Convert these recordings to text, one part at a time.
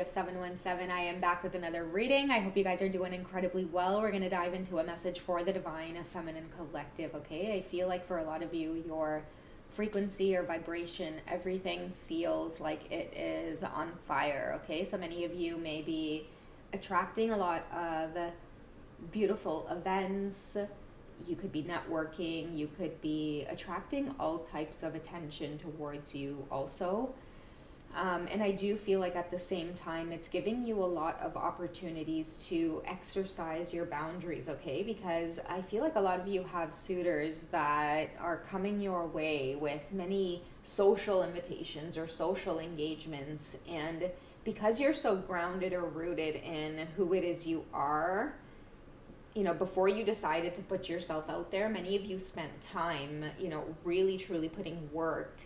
Collective 717. I am back with another reading. I hope you guys are doing incredibly well. We're going to dive into a message for the Divine Feminine Collective, okay? I feel like for a lot of you, your frequency or vibration, everything feels like it is on fire, okay? So many of you may be attracting a lot of beautiful events. You could be networking. You could be attracting all types of attention towards you also. And I do feel like at the same time, it's giving you a lot of opportunities to exercise your boundaries, okay? Because I feel like a lot of you have suitors that are coming your way with many social invitations or social engagements. And because you're so grounded or rooted in who it is you are, you know, before you decided to put yourself out there, many of you spent time, you know, really truly putting work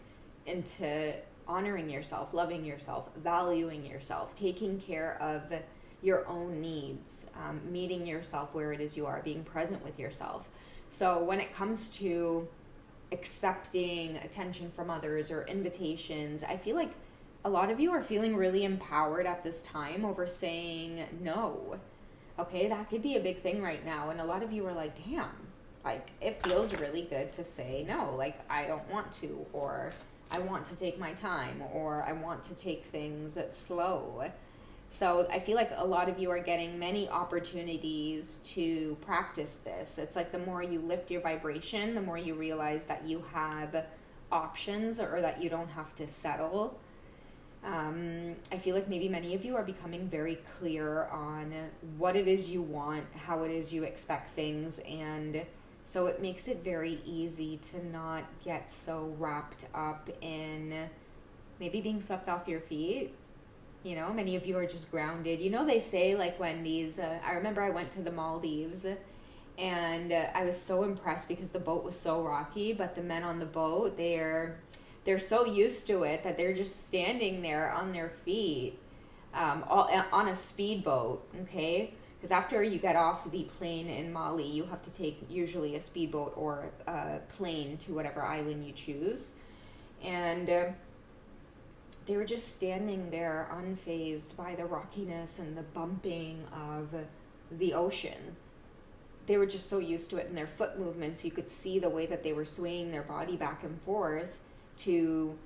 into honoring yourself, loving yourself, valuing yourself, taking care of your own needs, meeting yourself where it is you are, being present with yourself. So when it comes to accepting attention from others or invitations, I feel like a lot of you are feeling really empowered at this time over saying no. Okay, that could be a big thing right now. And a lot of you are like, damn, like it feels really good to say no. Like I don't want to, or I want to take my time, or I want to take things slow. So I feel like a lot of you are getting many opportunities to practice this. It's like the more you lift your vibration, the more you realize that you have options or that you don't have to settle. I feel like maybe many of you are becoming very clear on what it is you want, how it is you expect things, and so it makes it very easy to not get so wrapped up in maybe being swept off your feet. You know, many of you are just grounded. You know, they say like when these, I remember I went to the Maldives and I was so impressed because the boat was so rocky, but the men on the boat, they're so used to it that they're just standing there on their feet on a speedboat, okay? Because after you get off the plane in Mali, you have to take usually a speedboat or a plane to whatever island you choose. And they were just standing there unfazed by the rockiness and the bumping of the ocean. They were just so used to it, and their foot movements, you could see the way that they were swaying their body back and forth to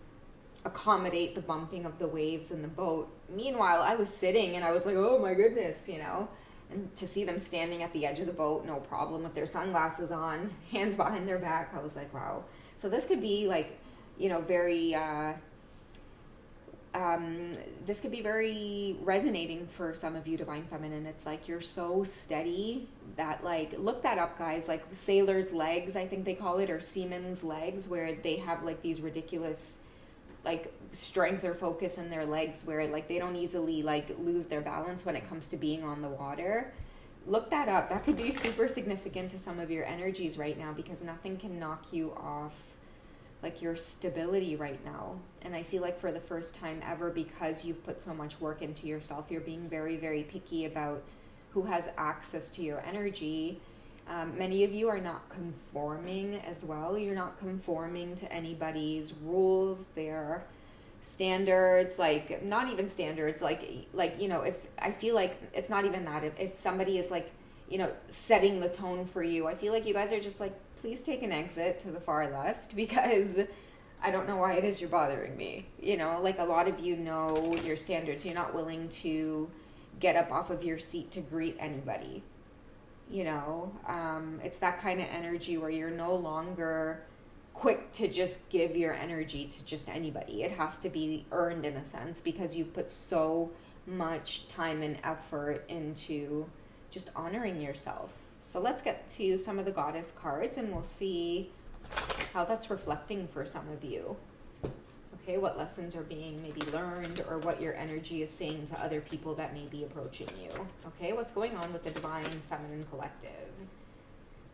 accommodate the bumping of the waves in the boat. Meanwhile, I was sitting and I was like, oh my goodness, you know, and to see them standing at the edge of the boat, no problem, with their sunglasses on, hands behind their back, I was like, wow. So this could be like, you know, very, this could be very resonating for some of you, Divine Feminine. It's like you're so steady that, like, look that up, guys, like sailors' legs, I think they call it, or seamen's legs, where they have like these ridiculous like strength or focus in their legs where like they don't easily like lose their balance when it comes to being on the water. Look that up. That could be super significant to some of your energies right now, because nothing can knock you off like your stability right now. And I feel like for the first time ever, because you've put so much work into yourself, you're being very, very picky about who has access to your energy. Many of you are not conforming as well. You're not conforming to anybody's rules, their standards, like not even standards, like, you know, if I feel like it's not even that, if somebody is like, you know, setting the tone for you, I feel like you guys are just like, please take an exit to the far left, because I don't know why it is you're bothering me. You know, like a lot of you know your standards. You're not willing to get up off of your seat to greet anybody. You know, it's that kind of energy where you're no longer quick to just give your energy to just anybody. It has to be earned in a sense, because you've put so much time and effort into just honoring yourself. So let's get to some of the goddess cards and we'll see how that's reflecting for some of you. Okay, what lessons are being maybe learned, or what your energy is saying to other people that may be approaching you. Okay, what's going on with the Divine Feminine Collective?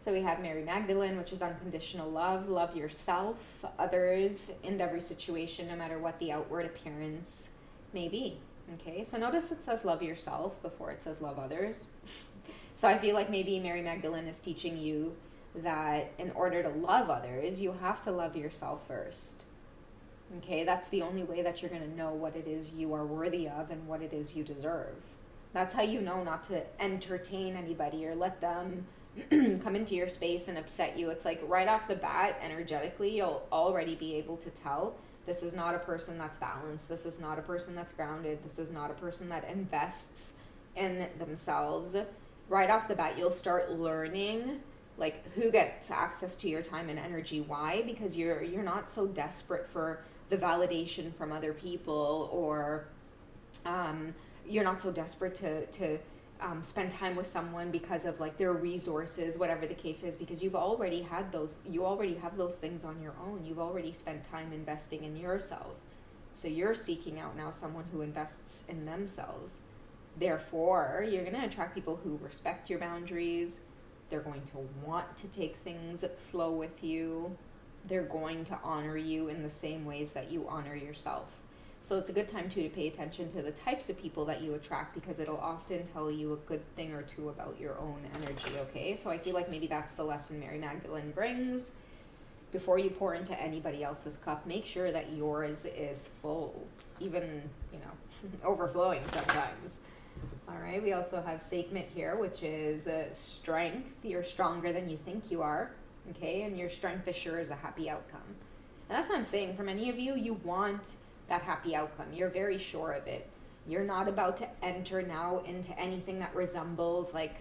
So we have Mary Magdalene, which is unconditional love. Love yourself, others, in every situation, no matter what the outward appearance may be. Okay, so notice it says love yourself before it says love others. So I feel like maybe Mary Magdalene is teaching you that in order to love others, you have to love yourself first. Okay, that's the only way that you're going to know what it is you are worthy of and what it is you deserve. That's how you know not to entertain anybody or let them come into your space and upset you. It's like right off the bat, energetically, you'll already be able to tell this is not a person that's balanced. This is not a person that's grounded. This is not a person that invests in themselves. Right off the bat, you'll start learning like who gets access to your time and energy. Why? Because you're not so desperate for the validation from other people, or you're not so desperate to spend time with someone because of like their resources, whatever the case is, because you already have those things on your own. You've already spent time investing in yourself. So you're seeking out now someone who invests in themselves. Therefore, you're going to attract people who respect your boundaries. They're going to want to take things slow with you. They're going to honor you in the same ways that you honor yourself. So it's a good time too to pay attention to the types of people that you attract, because it'll often tell you a good thing or two about your own energy, okay? So I feel like maybe that's the lesson Mary Magdalene brings. Before you pour into anybody else's cup, make sure that yours is full, even, overflowing sometimes. All right, we also have Sekhmet here, which is strength. You're stronger than you think you are, okay? And your strength assures a happy outcome. And that's what I'm saying. For many of you, you want that happy outcome. You're very sure of it. You're not about to enter now into anything that resembles like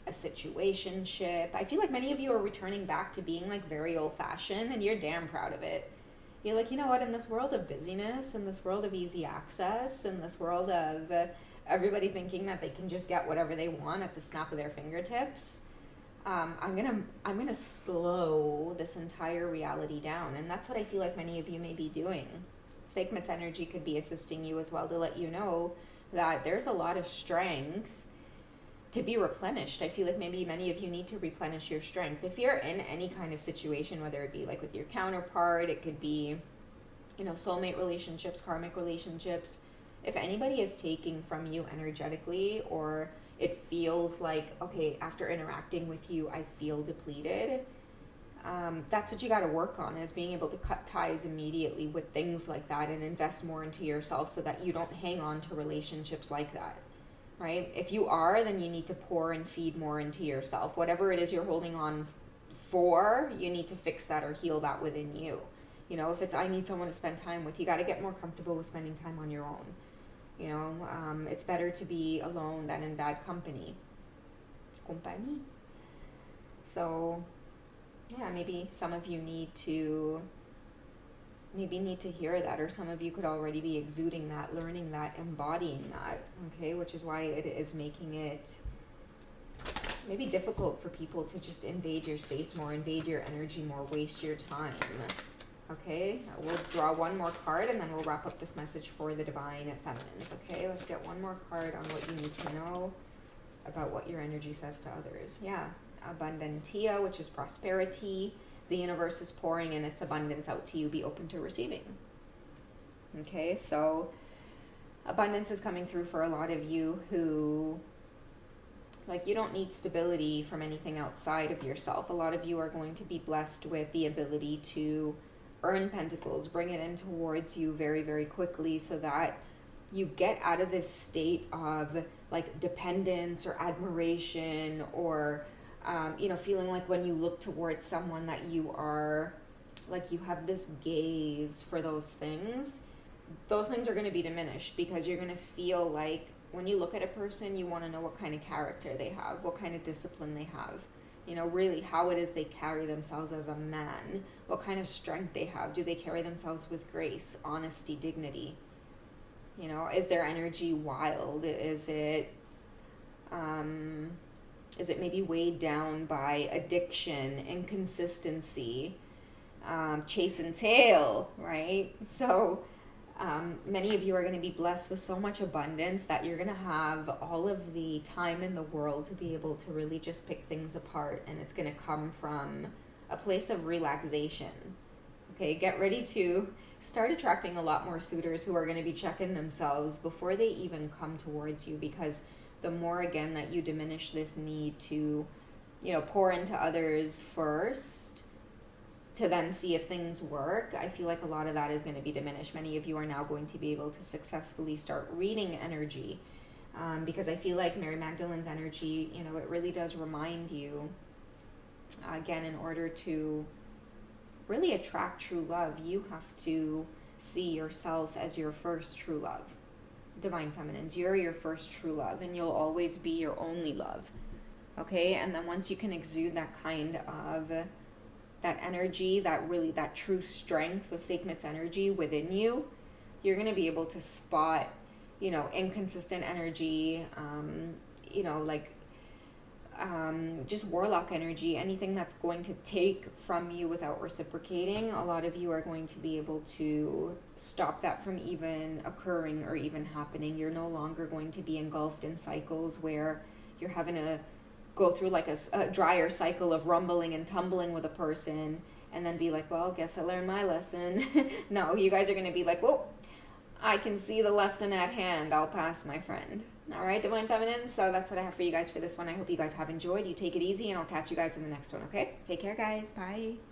a situationship. I feel like many of you are returning back to being like very old-fashioned, and you're damn proud of it. You're like, you know what, in this world of busyness, in this world of easy access, in this world of everybody thinking that they can just get whatever they want at the snap of their fingertips, I'm gonna slow this entire reality down. And that's what I feel like many of you may be doing. Sekhmet's energy could be assisting you as well to let you know that there's a lot of strength to be replenished. I feel like maybe many of you need to replenish your strength. If you're in any kind of situation, whether it be like with your counterpart, it could be, soulmate relationships, karmic relationships. If anybody is taking from you energetically, or it feels like, okay, after interacting with you, I feel depleted, that's what you got to work on, is being able to cut ties immediately with things like that and invest more into yourself so that you don't hang on to relationships like that, right? If you are, then you need to pour and feed more into yourself. Whatever it is you're holding on for, you need to fix that or heal that within you. If it's I need someone to spend time with, you got to get more comfortable with spending time on your own. It's better to be alone than in bad company. So yeah, maybe some of you need to hear that, or some of you could already be exuding that, learning that, embodying that, okay? Which is why it is making it maybe difficult for people to just invade your space more, invade your energy more, waste your time, okay? We'll draw one more card, and then we'll wrap up this message for the Divine Feminines, okay? Let's get one more card on what you need to know about what your energy says to others. Yeah. Abundantia, which is prosperity. The universe is pouring in its abundance out to you. Be open to receiving. Okay, so abundance is coming through for a lot of you who, like, you don't need stability from anything outside of yourself. A lot of you are going to be blessed with the ability to earn pentacles, bring it in towards you very, very quickly, so that you get out of this state of like dependence or admiration, or feeling like when you look towards someone that you are, like, you have this gaze for those things are going to be diminished, because you're going to feel like when you look at a person, you want to know what kind of character they have, what kind of discipline they have, really how it is they carry themselves as a man, what kind of strength they have. Do they carry themselves with grace, honesty, dignity? Is their energy wild? Is it maybe weighed down by addiction, inconsistency, chase and tail, right? So many of you are going to be blessed with so much abundance that you're going to have all of the time in the world to be able to really just pick things apart, and it's going to come from a place of relaxation. Okay, get ready to start attracting a lot more suitors who are going to be checking themselves before they even come towards you, because the more, again, that you diminish this need to, pour into others first, to then see if things work, I feel like a lot of that is going to be diminished. Many of you are now going to be able to successfully start reading energy, because I feel like Mary Magdalene's energy, you know, it really does remind you, again, in order to really attract true love, you have to see yourself as your first true love. Divine Feminines, you're your first true love, and you'll always be your only love. Okay, and then once you can exude that kind of, that energy, that true strength with Sekhmet's energy within you, you're going to be able to spot, you know, inconsistent energy, you know, like just warlock energy, anything that's going to take from you without reciprocating. A lot of you are going to be able to stop that from even occurring or even happening. You're no longer going to be engulfed in cycles where you're having to go through like a drier cycle of rumbling and tumbling with a person and then be like, well, guess I learned my lesson. No, you guys are going to be like, whoa, I can see the lesson at hand. I'll pass, my friend. All right, Divine Feminine. So that's what I have for you guys for this one. I hope you guys have enjoyed. You take it easy, and I'll catch you guys in the next one, okay? Take care, guys. Bye.